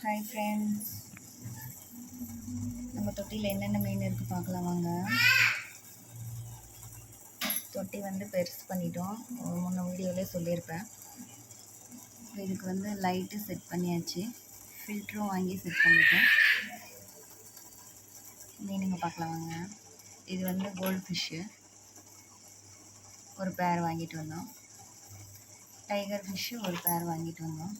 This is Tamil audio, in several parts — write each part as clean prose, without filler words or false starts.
ஹாய் ஃப்ரெண்ட்ஸ், நம்ம தொட்டியில் என்னென்ன மீன் இருக்குது பார்க்கலாம் வாங்க. தொட்டி வந்து பெருசு பண்ணிட்டோம், முன்ன வீடியோவிலே சொல்லியிருப்பேன். இதுக்கு வந்து லைட்டு செட் பண்ணியாச்சு, ஃபில்டரும் வாங்கி செட் பண்ணிட்டேன். மீனுங்க பார்க்கலாம் வாங்க. இது வந்து கோல்டு ஃபிஷ்ஷு, ஒரு பேர் வாங்கிட்டு வந்தோம். டைகர் ஃபிஷ்ஷு ஒரு பேர் வாங்கிட்டு வந்தோம்.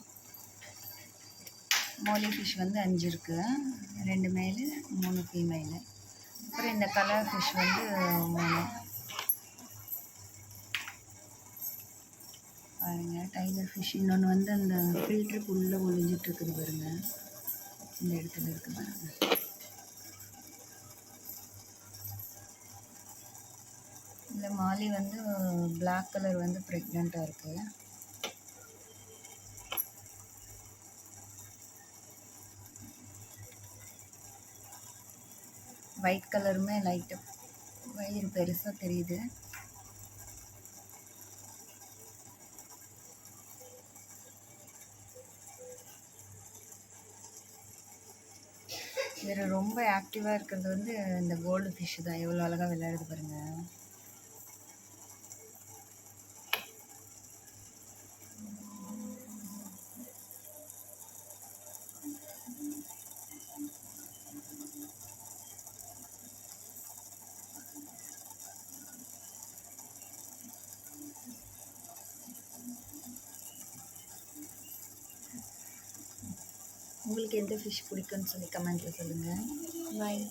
மோலி ஃபிஷ் வந்து 5 இருக்குது, 2 மேலு 3 ஃபீமேலு. அப்புறம் இந்த கலர் ஃபிஷ் வந்து 3. பாருங்கள், டைகர் ஃபிஷ். இன்னொன்று வந்து அந்த ஃபில்டருக்குள்ளே ஒழிஞ்சிட்ருக்குது பாருங்கள், இந்த இடத்துல இருக்குது பாருங்கள். இந்த மாலி வந்து பிளாக் கலர் வந்து ப்ரெக்னெண்ட்டாக இருக்குது. ஒயிட் கலருமே லைட்டு வயிறு பெருசாக தெரியுது. இதில் ரொம்ப ஆக்டிவாக இருக்கிறது வந்து இந்த கோல்டு ஃபிஷ்ஷு தான். எவ்வளோ அழகாக விளையாடுது பாருங்கள். உங்களுக்கு எந்த ஃபிஷ் பிடிக்குன்னு சொல்லி கமெண்ட்டில் சொல்லுங்கள். பாய்.